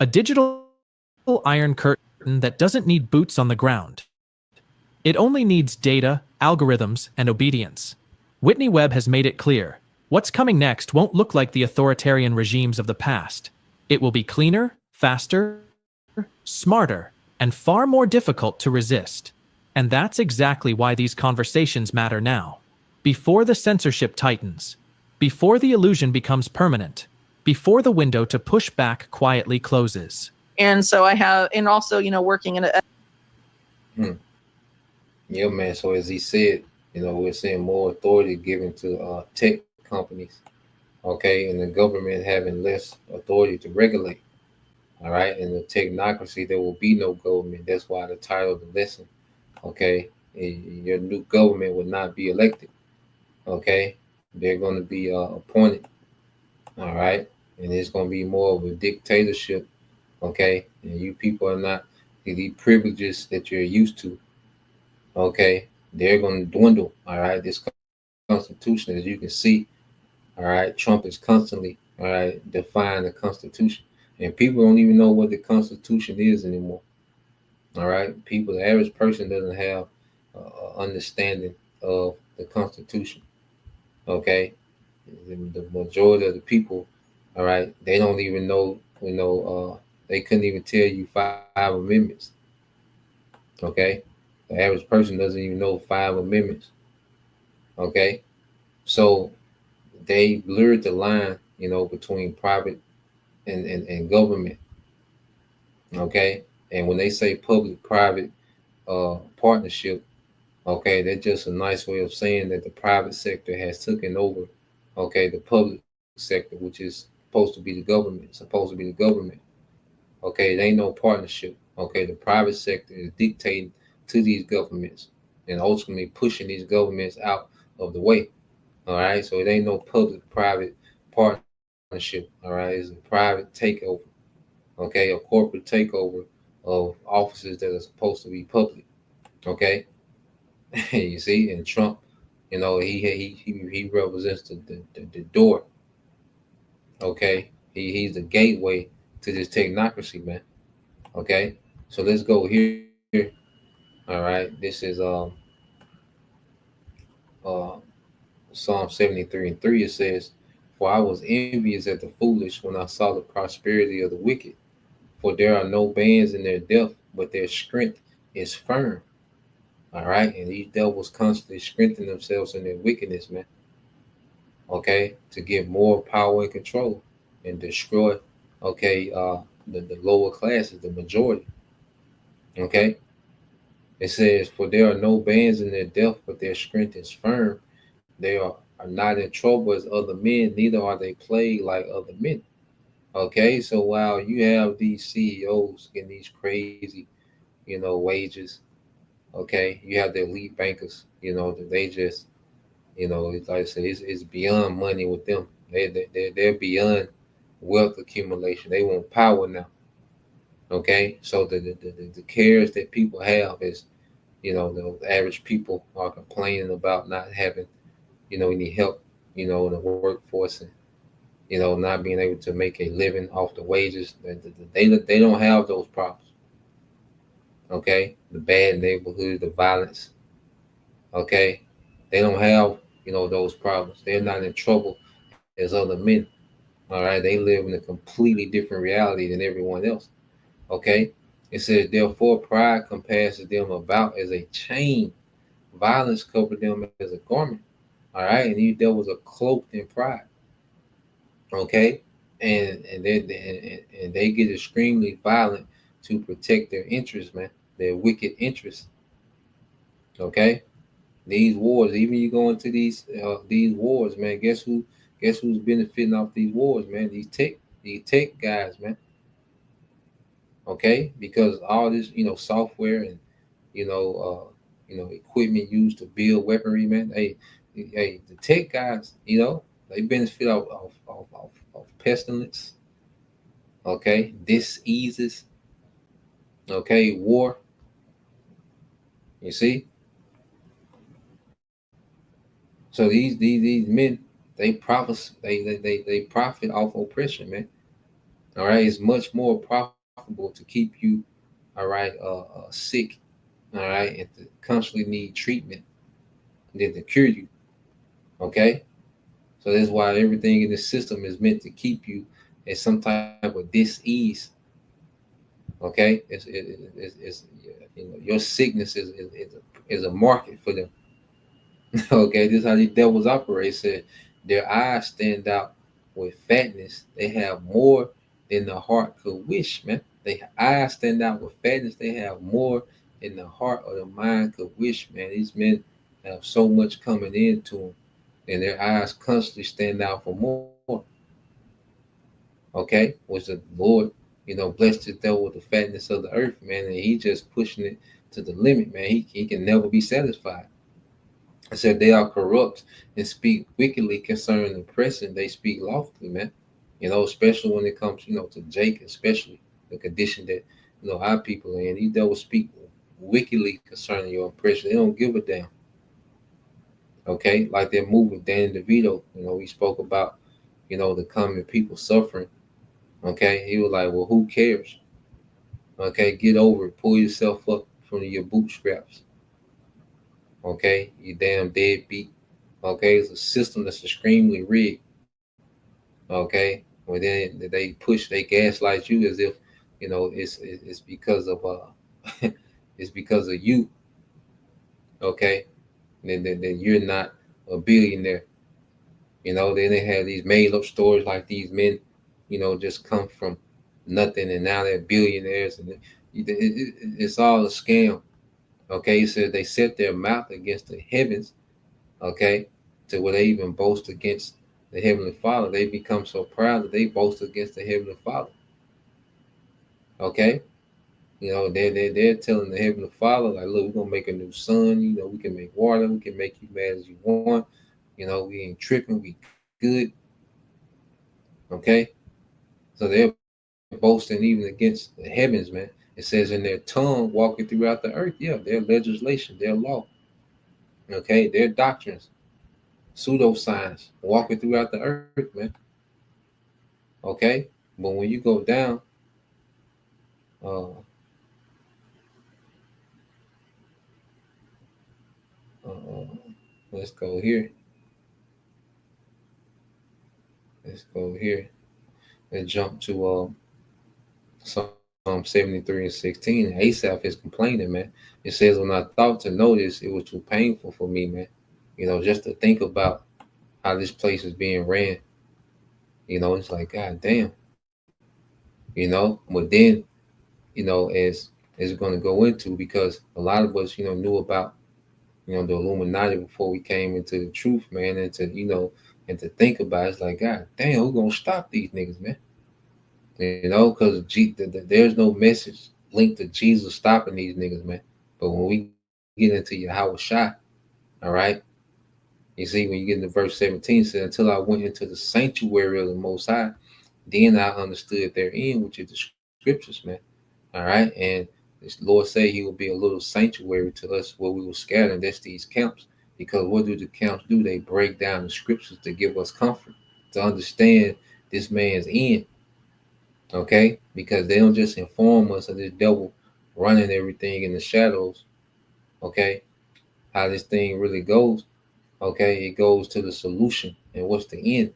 A digital iron curtain that doesn't need boots on the ground. It only needs data, algorithms, and obedience. Whitney Webb has made it clear. What's coming next won't look like the authoritarian regimes of the past. It will be cleaner, faster, smarter, and far more difficult to resist. And that's exactly why these conversations matter now. Before the censorship tightens, before the illusion becomes permanent, before the window to push back quietly closes. And so I have, and also, working in a. Yeah, man. So as he said, we're seeing more authority given to tech companies, okay, and the government having less authority to regulate. All right, in the technocracy, there will be no government. That's why the title of the lesson, okay, your new government will not be elected. Okay, they're going to be appointed. All right, and it's going to be more of a dictatorship. Okay, and you people are not the privileges that you're used to. Okay, they're going to dwindle. All right, this Constitution, as you can see, all right, Trump is constantly, all right, defying the Constitution, and people don't even know what the Constitution is anymore. All right, people, the average person doesn't have understanding of the Constitution. Okay, the majority of the people, all right, they don't even know. They couldn't even tell you 5 amendments. Okay, the average person doesn't even know 5 amendments. Okay, so they blurred the line, between private and government. Okay, and when they say public-private partnership, okay, that's just a nice way of saying that the private sector has taken over, okay, the public sector, which is supposed to be the government. Okay, it ain't no partnership. Okay, the private sector is dictating to these governments and ultimately pushing these governments out of the way. All right, so it ain't no public-private partnership. All right, it's a private takeover. Okay, a corporate takeover of offices that are supposed to be public. Okay, you see, and Trump, he represents the door. Okay, he's the gateway to this technocracy, man. Okay, so let's go here. All right, this is Psalm 73:3. It says, "For I was envious at the foolish when I saw the prosperity of the wicked. For there are no bands in their death, but their strength is firm." All right, and these devils constantly strengthen themselves in their wickedness, man. Okay, to get more power and control and destroy, okay, the lower classes, the majority. Okay, it says, "For there are no bands in their death, but their strength is firm. They are not in trouble as other men, neither are they plagued like other men." Okay, so while you have these CEOs getting these crazy, wages, okay, you have the elite bankers, that they just, like I say, it's beyond money with them. They're beyond wealth accumulation. They want power now. Okay, so the cares that people have is, the average people are complaining about not having, any help, in the workforce, and not being able to make a living off the wages. They don't have those problems. Okay, the bad neighborhood, the violence. Okay, they don't have, those problems. They're not in trouble as other men. All right, they live in a completely different reality than everyone else. Okay, it says, "Therefore pride compasses them about as a chain, violence covered them as a garment." All right, and these devils are cloaked in pride. Okay, and they get extremely violent to protect their interests, man, their wicked interests. Okay, these wars, even you go into these wars, man, guess who's benefiting off these wars, man? These tech guys, man. Okay, because all this, software and equipment used to build weaponry, man. Hey, the tech guys, they benefit off pestilence. Okay, diseases. Okay, war. You see. So these men, they profit off oppression, man. All right, it's much more profitable to keep you, all right, sick, all right, and to constantly need treatment than to cure you. Okay, so that's why everything in the system is meant to keep you at some type of dis-ease. Okay, it's your sickness is a market for them. Okay, this is how these devils operate. Said their eyes stand out with fatness. They have more than the heart could wish, man. Their eyes stand out with fatness. They have more than the heart or the mind could wish, man. These men have so much coming into them, and their eyes constantly stand out for more. Okay, which the Lord, blessed the devil with the fatness of the earth, man, and he just pushing it to the limit, man. He can never be satisfied. I said they are corrupt and speak wickedly concerning the oppression. They speak lawfully, man. Especially when it comes, to Jake, especially the condition that, our people are in. These devils speak wickedly concerning your oppression. They don't give a damn. Okay, like that movie, Danny DeVito, we spoke about, the common people suffering. Okay, he was like, well, who cares? Okay, get over it. Pull yourself up from your bootstraps. Okay, you damn deadbeat. Okay, it's a system that's extremely rigged. Okay, well then they gaslight you as if it's because of it's because of you. Okay, then you're not a billionaire. Then they have these made up stories like these men, just come from nothing and now they're billionaires, and it's all a scam. Okay, he said they set their mouth against the heavens, okay, to where they even boast against the Heavenly Father. They become so proud that they boast against the Heavenly Father. Okay, they're telling the Heavenly Father, like, look, we're gonna make a new sun. We can make water. We can make you mad as you want. We ain't tripping. We good. Okay, so they're boasting even against the heavens, man. It says in their tongue, walking throughout the earth. Yeah, their legislation, their law. Okay, their doctrines, pseudoscience, walking throughout the earth, man. Okay, but when you go down, let's go here. Let's jump to Psalm 73:16. Asaph is complaining, man. It says, when I thought to notice, it was too painful for me, man. Just to think about how this place is being ran. It's like, God damn. But then, as it's going to go into, because a lot of us, knew about, the Illuminati before we came into the truth, man, and to, and to think about it, it's like, God damn, who's going to stop these niggas, man? Because there's no message linked to Jesus stopping these niggas, man. But when we get into Yahweh Shai, all right, you see, when you get into verse 17, it says, until I went into the sanctuary of the Most High, then I understood their end, which is the scriptures, man. All right, and this Lord say he will be a little sanctuary to us where we will scatter, and that's these camps. Because what do the camps do? They break down the scriptures to give us comfort, to understand this man's end. Okay, because they don't just inform us of this devil running everything in the shadows. Okay, how this thing really goes. Okay, it goes to the solution. And what's the end?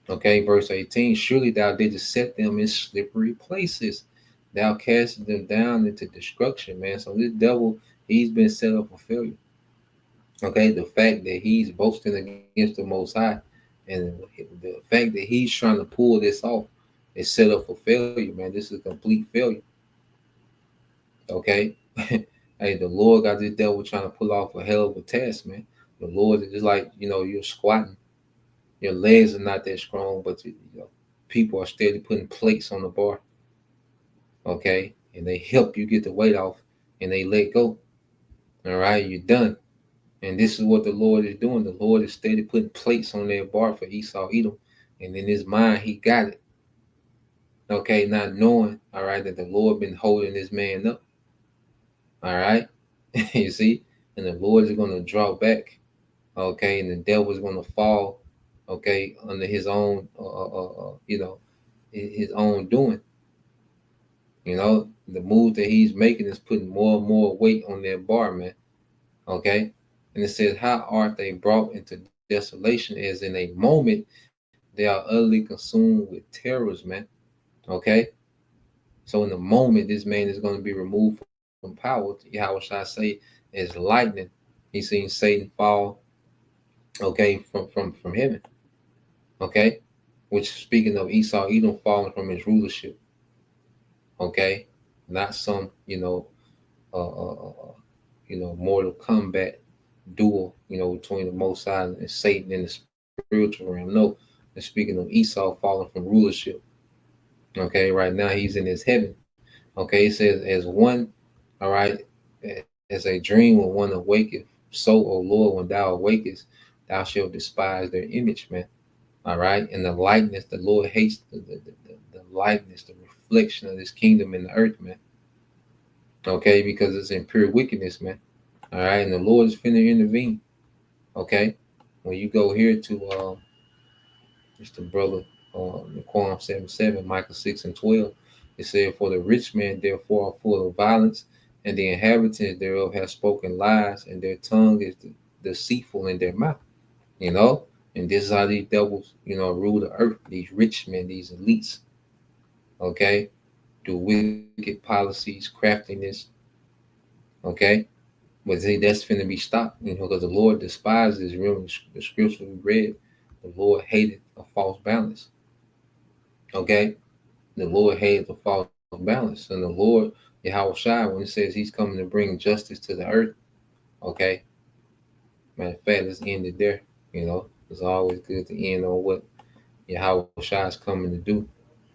Okay, verse 18, surely thou didst set them in slippery places. Thou casted them down into destruction, man. So this devil, he's been set up for failure. Okay, the fact that he's boasting against the Most High, and the fact that he's trying to pull this off, is set up for failure, man. This is a complete failure. Okay, hey, the Lord got this devil trying to pull off a hell of a task, man. The Lord is just like, you're squatting. Your legs are not that strong, but people are steadily putting plates on the bar. Okay, and they help you get the weight off, and they let go. All right, you're done. And this is what the Lord is doing. The Lord is steadily putting plates on their bar for Esau, Edom, and in his mind, he got it. Okay, not knowing, all right, that the Lord been holding this man up. All right, you see, and the Lord is going to draw back. Okay, and the devil is going to fall. Okay, under his own, his own doing. You know, the move that he's making is putting more and more weight on their bar, man. Okay. And it says, how art they brought into desolation, as in a moment they are utterly consumed with terrors, man. Okay. So in the moment, this man is going to be removed from power. Yahweh shall say, as lightning, he seen Satan fall, okay, from heaven. Okay. Which, speaking of Esau, Edom falling from his rulership. Okay. Not some, Mortal Kombat duel, between the Most High and Satan in the spiritual realm. No, it's speaking of Esau falling from rulership. Okay, right now he's in his heaven. Okay, it says, as one, all right, as a dream when one awaketh, so, O Lord, when thou awakest, thou shalt despise their image, man. All right, and the likeness, the Lord hates the likeness, the reflection of this kingdom in the earth, man. Okay, because it's in pure wickedness, man. All right, and the Lord is finna intervene. Okay, when you go here to it's the brother Quorum 7:7, Micah 6:12, it said, for the rich man therefore are full of violence, and the inhabitants thereof have spoken lies, and their tongue is deceitful in their mouth. And this is how these devils, rule the earth. These rich men, these elites, okay, do wicked policies, craftiness, okay. But see, that's finna be stopped, because the Lord despises, remember the scripture we read, the Lord hated a false balance. Okay? The Lord hated a false balance. And the Lord, Yahweh Shai, when it says he's coming to bring justice to the earth, okay? Matter of fact, let's end it there. It's always good to end on what Yahweh Shai is coming to do.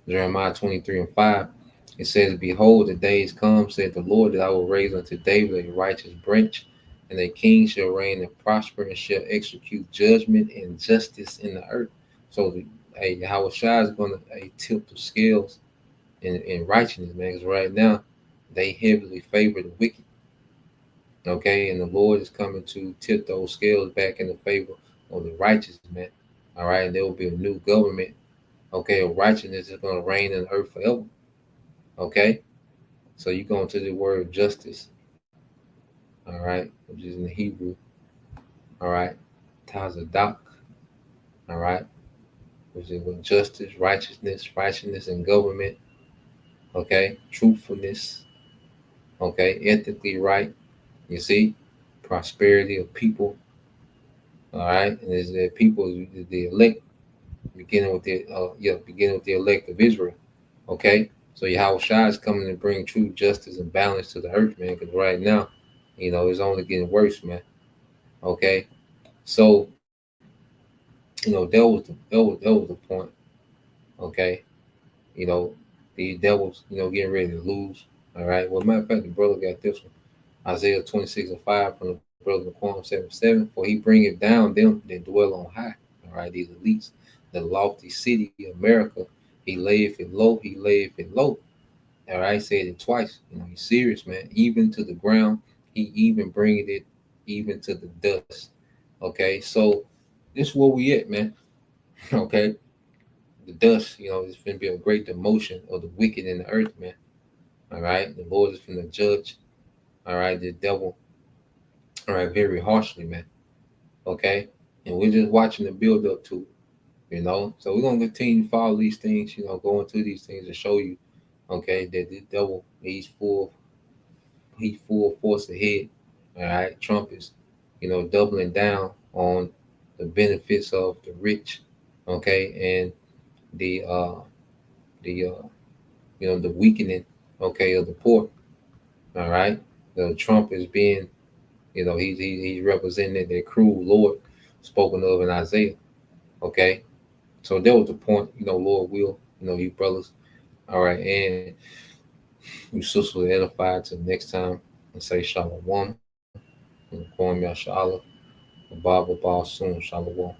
Jeremiah 23:5. It says, behold, the days come, said the Lord, that I will raise unto David a righteous branch, and a king shall reign and prosper, and shall execute judgment and justice in the earth. So Yahweh Shai is going to tip the scales in righteousness, man, because right now they heavily favor the wicked. Okay, and the Lord is coming to tip those scales back in the favor of the righteous, man. All right, and there will be a new government, okay, of righteousness is going to reign in the earth forever. Okay, so you go into the word justice, all right, which is in the Hebrew, all right, Tazadak, all right, which is with justice, righteousness and government, okay, truthfulness, okay, ethically right, you see, prosperity of people, all right, and is the people, the elect, beginning with the elect of Israel, okay. So Yahweh Shai is coming to bring true justice and balance to the earth, man, because right now, it's only getting worse, man. Okay. So, that was the point. Okay. These devils, getting ready to lose. All right. Well, matter of fact, the brother got this one. Isaiah 26:5 from the brother Quorum 7:7. For he bringeth down them that dwell on high. All right. These elites, the lofty city of America. He layeth it low, he layeth it low. All right, said it twice. He's serious, man. Even to the ground, he even bringeth it even to the dust. Okay, so this is where we at, man. Okay, the dust, it's going to be a great demotion of the wicked in the earth, man. All right, the Lord is going to judge, all right, the devil, all right, very harshly, man. Okay, and we're just watching the build up to it. So we're going to continue to follow these things, going through these things to show you, okay, that the devil, he's full force ahead. All right. Trump is, doubling down on the benefits of the rich, okay, and the weakening, okay, of the poor. All right. Trump is being, he's representing that cruel Lord spoken of in Isaiah. Okay. So that was the point, Lord will, you brothers. All right. And you sisters will edify till next time and say Shalom. And Kwam Yashala. Bob soon. Shalom.